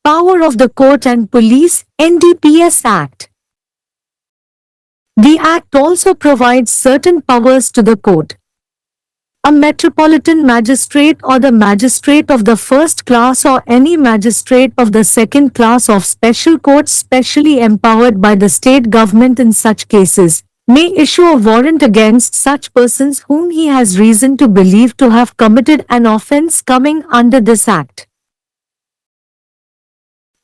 Power of the Court and Police (NDPS) Act. The Act also provides certain powers to the court. A metropolitan magistrate or the magistrate of the first class or any magistrate of the second class of special courts specially empowered by the state government in such cases, may issue a warrant against such persons whom he has reason to believe to have committed an offence coming under this Act.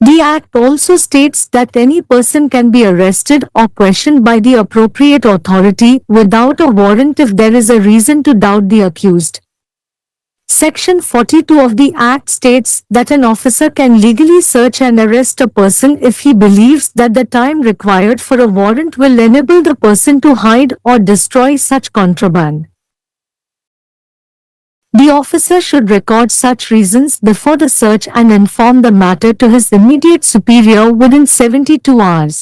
The Act also states that any person can be arrested or questioned by the appropriate authority without a warrant if there is a reason to doubt the accused. Section 42 of the Act states that an officer can legally search and arrest a person if he believes that the time required for a warrant will enable the person to hide or destroy such contraband. The officer should record such reasons before the search and inform the matter to his immediate superior within 72 hours.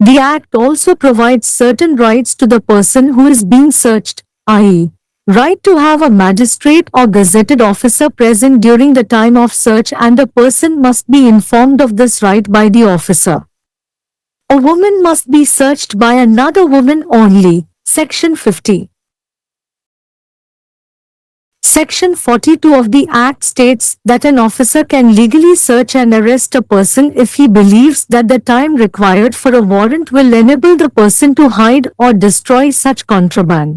The Act also provides certain rights to the person who is being searched, i.e., right to have a magistrate or gazetted officer present during the time of search, and the person must be informed of this right by the officer. A woman must be searched by another woman only. Section 50. Section 42 of the Act states that an officer can legally search and arrest a person if he believes that the time required for a warrant will enable the person to hide or destroy such contraband.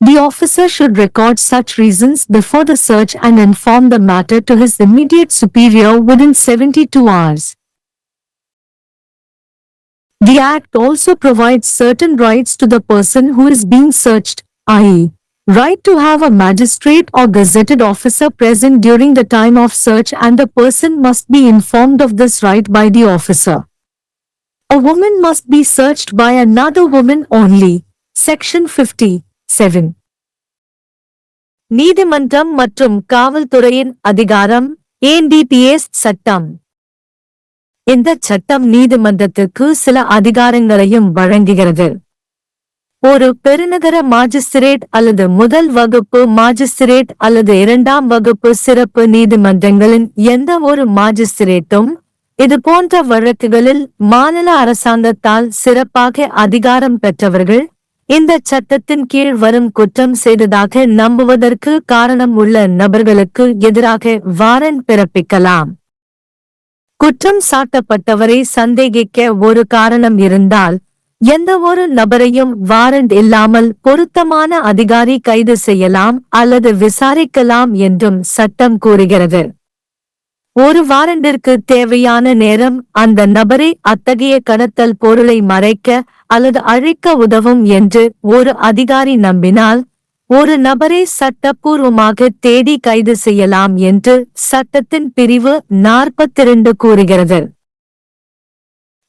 The officer should record such reasons before the search and inform the matter to his immediate superior within 72 hours. The Act also provides certain rights to the person who is being searched, i.e., right to have a magistrate or gazetted officer present during the time of search, and the person must be informed of this right by the officer. A woman must be searched by another woman only. Section 57. நீதிமன்றம் மற்றும் காவல்துறையின் அதிகாரம் NDPS சட்டம். இந்த சட்டம் நீதிமன்றத்திற்கு சில அதிகாரங்களையும் வழங்குகிறது. ஒரு பெருநகர மாஜிஸ்திரேட் அல்லது முதல் வகுப்பு மாஜிஸ்திரேட் அல்லது இரண்டாம் வகுப்பு சிறப்பு நீதிமன்றங்களின் எந்த ஒரு மாஜிஸ்திரேட்டும் இதுபோன்ற வழக்குகளில் மாநில அரசாங்கத்தால் சிறப்பாக அதிகாரம் பெற்றவர்கள் இந்த சட்டத்தின் கீழ் வரும் குற்றம் செய்ததாக நம்புவதற்கு காரணம் உள்ள நபர்களுக்கு எதிராக வாரண்ட் பிறப்பிக்கலாம். குற்றம் சாட்டப்பட்டவரை சந்தேகிக்க ஒரு காரணம் இருந்தால் எந்த ஒரு நபரையும் வாரண்ட் இல்லாமல் பொருத்தமான அதிகாரி கைது செய்யலாம் அல்லது விசாரிக்கலாம் என்றும் சட்டம் கூறுகிறது. ஒரு வாரண்டிற்கு தேவையான நேரம் அந்த நபரை அத்தகைய கடத்தல் பொருளை மறைக்க அல்லது அழிக்க உதவும் என்று ஒரு அதிகாரி நம்பினால் ஒரு நபரை சட்டப்பூர்வமாக தேடி கைது செய்யலாம் என்று சட்டத்தின் பிரிவு 42 கூறுகிறது.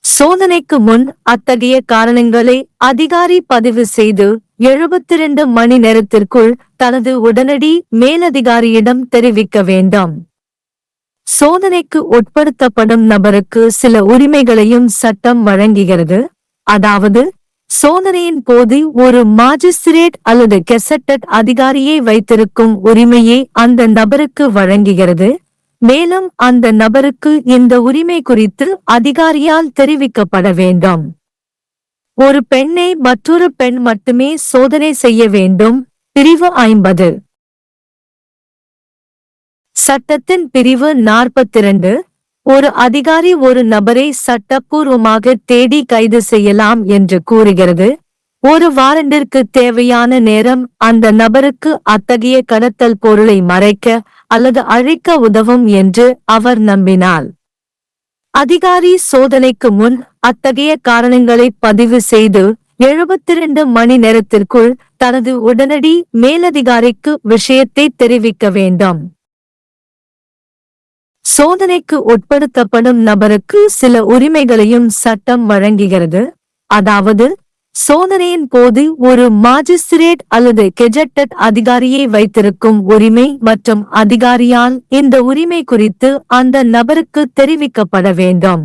சோதனைக்கு முன் அத்தகைய காரணங்களை அதிகாரி பதிவு செய்து 72 மணி நேரத்திற்குள் தனது உடனடி மேலதிகாரியிடம் தெரிவிக்க வேண்டும். சோதனைக்கு உட்படுத்தப்படும் நபருக்கு சில உரிமைகளையும் சட்டம் வழங்குகிறது. அதாவது, சோதனையின் போது ஒரு மாஜிஸ்திரேட் அல்லது கெசட்டட் அதிகாரியை வைத்திருக்கும் உரிமையை அந்த நபருக்கு வழங்குகிறது. மேலும் அந்த நபருக்கு இந்த உரிமை குறித்து அதிகாரியால் தெரிவிக்கப்பட வேண்டும். ஒரு பெண்ணை மற்றொரு பெண் மட்டுமே சோதனை செய்ய வேண்டும். பிரிவு 50. சட்டத்தின் பிரிவு 42 ஒரு அதிகாரி ஒரு நபரை சட்டப்பூர்வமாக தேடி கைது செய்யலாம் என்று கூறுகிறது. ஒரு வாரண்டிற்கு தேவையான நேரம் அந்த நபருக்கு அத்தகைய கடத்தல் பொருளை மறைக்க அல்லது அழிக்க உதவும் என்று அவர் நம்பினால். அதிகாரி சோதனைக்கு முன் அத்தகைய காரணங்களை பதிவு செய்து 72 மணி நேரத்திற்குள் தனது உடனடி மேலதிகாரிக்கு விஷயத்தை தெரிவிக்க வேண்டும். சோதனைக்கு உட்படுத்தப்படும் நபருக்கு சில உரிமைகளையும் சட்டம் வழங்குகிறது. அதாவது, சோதனையின் போது ஒரு மாஜிஸ்திரேட் அல்லது கெஜெட்டட் அதிகாரியை வைத்திருக்கும் உரிமை மற்றும் அதிகாரியால் இந்த உரிமை குறித்து அந்த நபருக்கு தெரிவிக்கப்பட வேண்டும்.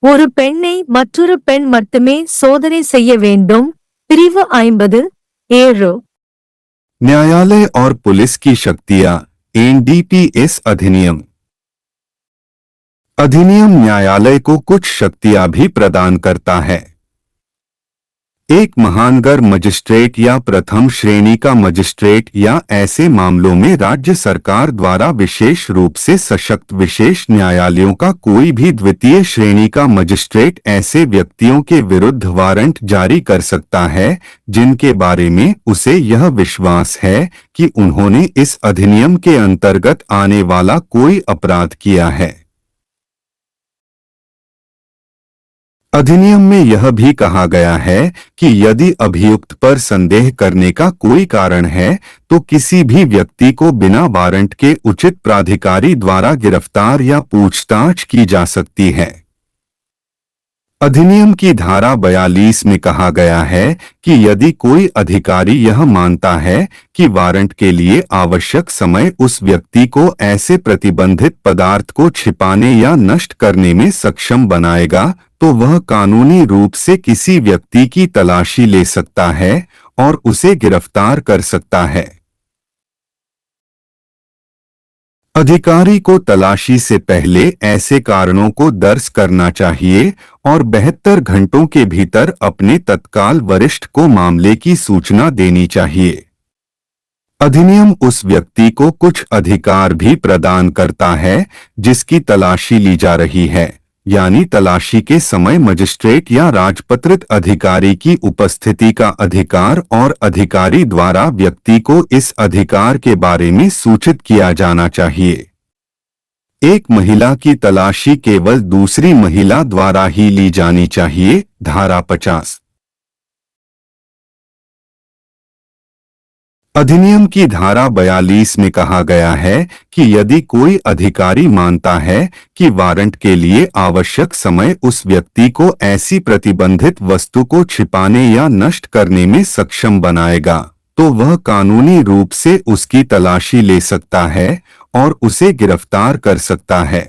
ஒரு பெண்ணை மற்றொரு பெண் மட்டுமே சோதனை செய்ய வேண்டும். பிரிவு 50(7) न्यायालय और पुलिस की शक्तियां NDPS अधिनियम अधिनियम न्यायालय को कुछ शक्तियां भी प्रदान करता है। एक महानगर मजिस्ट्रेट या प्रथम श्रेणी का मजिस्ट्रेट या ऐसे मामलों में राज्य सरकार द्वारा विशेष रूप से सशक्त विशेष न्यायालयों का कोई भी द्वितीय श्रेणी का मजिस्ट्रेट ऐसे व्यक्तियों के विरुद्ध वारंट जारी कर सकता है जिनके बारे में उसे यह विश्वास है कि उन्होंने इस अधिनियम के अंतर्गत आने वाला कोई अपराध किया है। अधिनियम में यह भी कहा गया है कि यदि अभियुक्त पर संदेह करने का कोई कारण है तो किसी भी व्यक्ति को बिना वारंट के उचित प्राधिकारी द्वारा गिरफ्तार या पूछताछ की जा सकती है। अधिनियम की धारा 42 में कहा गया है कि यदि कोई अधिकारी यह मानता है कि वारंट के लिए आवश्यक समय उस व्यक्ति को ऐसे प्रतिबंधित पदार्थ को छिपाने या नष्ट करने में सक्षम बनाएगा तो वह कानूनी रूप से किसी व्यक्ति की तलाशी ले सकता है और उसे गिरफ्तार कर सकता है। अधिकारी को तलाशी से पहले ऐसे कारणों को दर्ज करना चाहिए और 72 घंटों के भीतर अपने तत्काल वरिष्ठ को मामले की सूचना देनी चाहिए। अधिनियम उस व्यक्ति को कुछ अधिकार भी प्रदान करता है जिसकी तलाशी ली जा रही है, यानी तलाशी के समय मजिस्ट्रेट या राजपत्रित अधिकारी की उपस्थिति का अधिकार और अधिकारी द्वारा व्यक्ति को इस अधिकार के बारे में सूचित किया जाना चाहिए। एक महिला की तलाशी केवल दूसरी महिला द्वारा ही ली जानी चाहिए। धारा 50। अधिनियम की धारा 42 में कहा गया है कि यदि कोई अधिकारी मानता है कि वारंट के लिए आवश्यक समय उस व्यक्ति को ऐसी प्रतिबंधित वस्तु को छिपाने या नष्ट करने में सक्षम बनाएगा तो वह कानूनी रूप से उसकी तलाशी ले सकता है और उसे गिरफ्तार कर सकता है।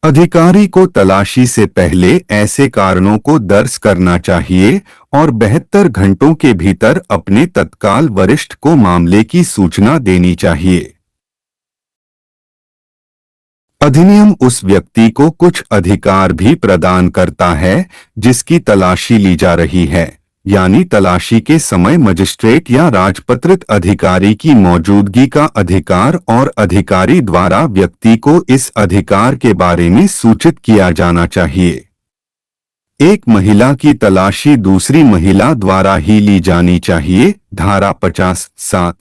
अधिकारी को तलाशी से पहले ऐसे कारणों को दर्ज करना चाहिए और 72 घंटों के भीतर अपने तत्काल वरिष्ठ को मामले की सूचना देनी चाहिए। अधिनियम उस व्यक्ति को कुछ अधिकार भी प्रदान करता है जिसकी तलाशी ली जा रही है, यानी तलाशी के समय मजिस्ट्रेट या राजपत्रित अधिकारी की मौजूदगी का अधिकार और अधिकारी द्वारा व्यक्ति को इस अधिकार के बारे में सूचित किया जाना चाहिए। एक महिला की तलाशी दूसरी महिला द्वारा ही ली जानी चाहिए। धारा 50(7)